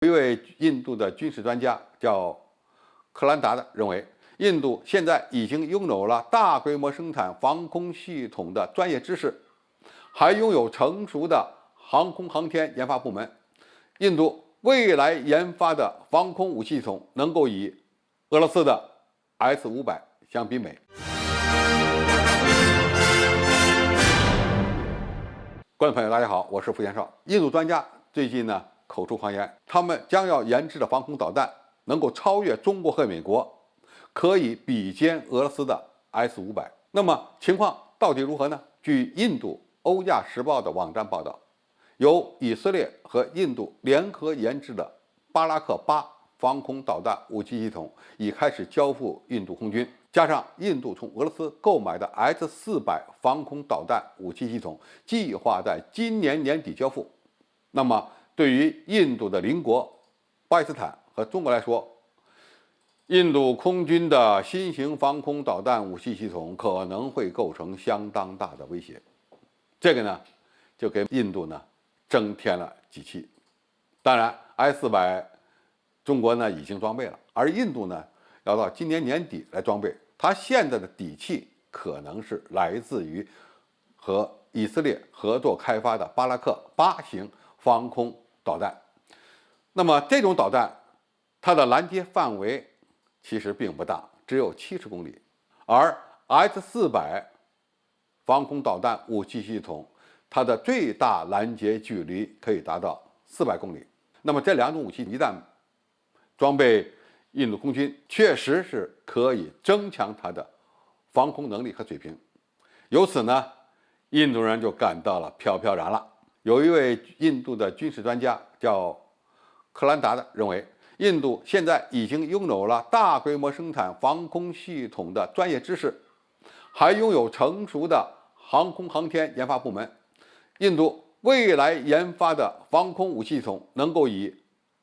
一位印度的军事专家叫克兰达的认为，印度现在已经拥有了大规模生产防空系统的专业知识，还拥有成熟的航空航天研发部门。印度未来研发的防空武器系统能够与俄罗斯的 S-500相媲美。观众朋友，大家好，我是傅先少。印度专家最近口出狂言，他们将要研制的防空导弹能够超越中国和美国，可以比肩俄罗斯的 S-500。那么情况到底如何呢？据印度《欧亚时报》的网站报道，由以色列和印度联合研制的巴拉克8防空导弹武器系统已开始交付印度空军，加上印度从俄罗斯购买的 S-400防空导弹武器系统，计划在今年年底交付。那么对于印度的邻国巴基斯坦和中国来说，印度空军的新型防空导弹武器系统可能会构成相当大的威胁。这个就给印度增添了底气。当然 S-400中国已经装备了，而印度要到今年年底来装备。它现在的底气可能是来自于和以色列合作开发的巴拉克8型防空导弹。那么这种导弹它的拦截范围其实并不大，只有70公里，而 S-400防空导弹武器系统它的最大拦截距离可以达到400公里。那么这两种武器一旦装备印度空军，确实是可以增强它的防空能力和水平。由此印度人就感到了飘飘然了。有一位印度的军事专家叫克兰达的认为，印度现在已经拥有了大规模生产防空系统的专业知识，还拥有成熟的航空航天研发部门。印度未来研发的防空武器系统能够与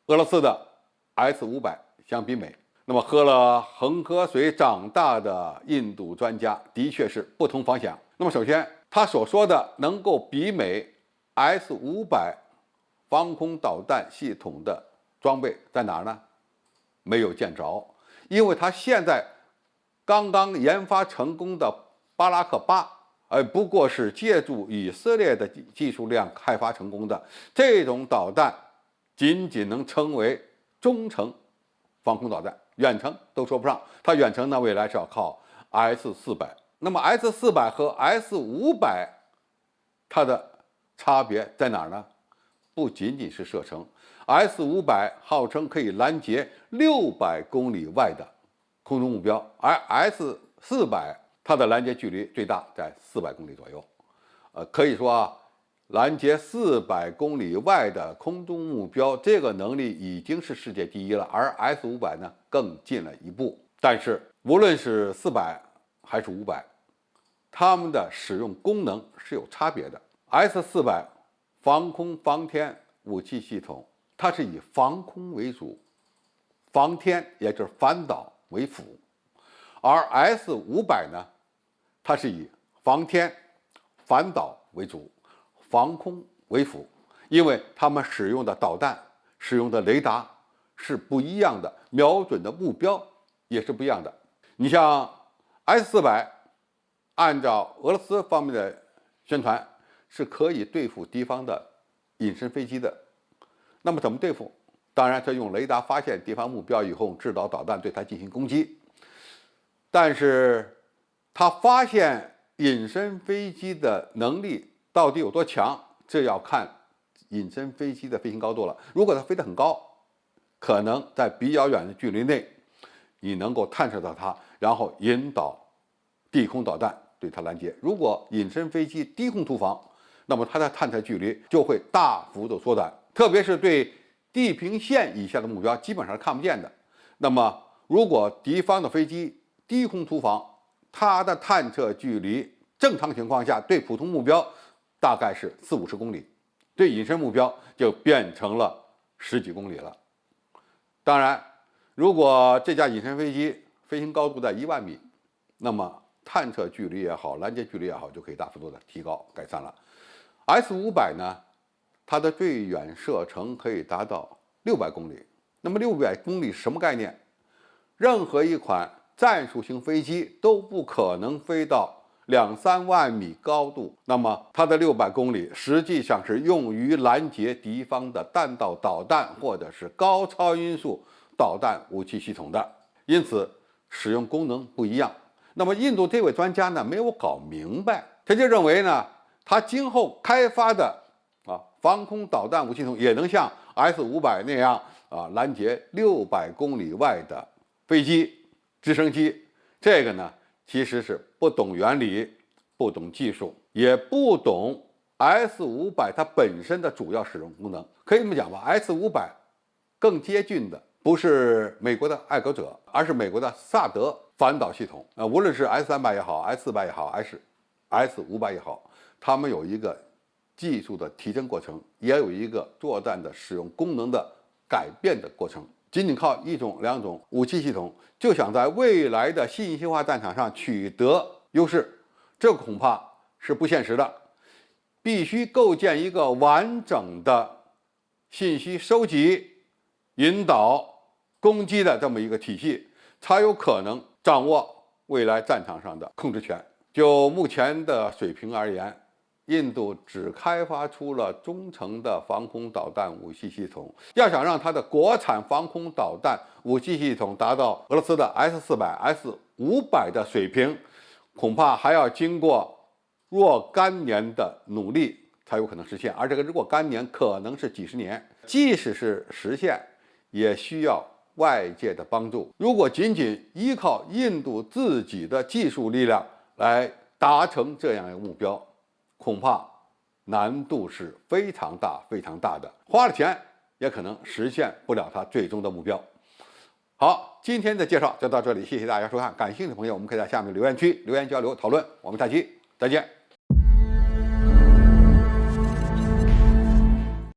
俄罗斯的 S-500相媲美。那么喝了恒河水长大的印度专家的确是不同凡响。那么首先他所说的能够媲美 S-500防空导弹系统的装备在哪儿呢？没有见着，因为他现在刚刚研发成功的巴拉克8不过是借助以色列的技术量开发成功的。这种导弹仅仅能称为中程防空导弹，远程都说不上。它远程未来是要靠 S-400。那么 S-400和 S-500它的差别在哪儿呢？不仅仅是射程， S-500号称可以拦截600公里外的空中目标，而 S-400它的拦截距离最大在400公里左右。可以说拦截400公里外的空中目标，这个能力已经是世界第一了，而 S-500更进了一步。但是无论是400还是500，它们的使用功能是有差别的。S-400防空防天武器系统，它是以防空为主，防天也就是反导为辅，而 S-500它是以防天反导为主，防空为辅。因为他们使用的导弹、使用的雷达是不一样的，瞄准的目标也是不一样的。你像 S-400按照俄罗斯方面的宣传是可以对付敌方的隐身飞机的。那么怎么对付？当然，它用雷达发现敌方目标以后，制导导弹对它进行攻击。但是它发现隐身飞机的能力到底有多强，这要看隐身飞机的飞行高度了。如果它飞得很高，可能在比较远的距离内你能够探测到它，然后引导地空导弹对它拦截。如果隐身飞机低空突防，那么它的探测距离就会大幅度缩短，特别是对地平线以下的目标基本上是看不见的。那么如果敌方的飞机低空突防，它的探测距离正常情况下对普通目标大概是40-50公里，对隐身目标就变成了10几公里了。当然，如果这架隐身飞机飞行高度在1万米，那么探测距离也好，拦截距离也好，就可以大幅度的提高改善了。S-500它的最远射程可以达到公里。那么600公里是什么概念？任何一款战术型飞机都不可能飞到2-3万米高度，那么它的600公里实际上是用于拦截敌方的弹道导弹或者是高超音速导弹武器系统的，因此使用功能不一样。那么印度这位专家呢没有搞明白，他就认为呢，他今后开发的防空导弹武器系统也能像 S-500那样拦截600公里外的飞机、直升机。这个呢其实是不懂原理，不懂技术，也不懂 S-500它本身的主要使用功能。可以这么讲吧， S-500更接近的不是美国的爱国者，而是美国的萨德反导系统。无论是 S-300也好， S-400也好，还是 S-500也好，它们有一个技术的提升过程，也有一个作战的使用功能的改变的过程。仅仅靠一种两种武器系统就想在未来的信息化战场上取得优势，这恐怕是不现实的。必须构建一个完整的信息收集、引导、攻击的这么一个体系，才有可能掌握未来战场上的控制权。就目前的水平而言，印度只开发出了中程的防空导弹武器系统，要想让它的国产防空导弹武器系统达到俄罗斯的 S-400、S-500的水平，恐怕还要经过若干年的努力才有可能实现，而这个若干年可能是几十年。即使是实现，也需要外界的帮助。如果仅仅依靠印度自己的技术力量来达成这样一个目标，恐怕难度是非常大的，花了钱也可能实现不了它最终的目标。好，今天的介绍就到这里，谢谢大家收看。感兴趣的朋友，我们可以在下面留言区留言交流讨论。我们下期再见。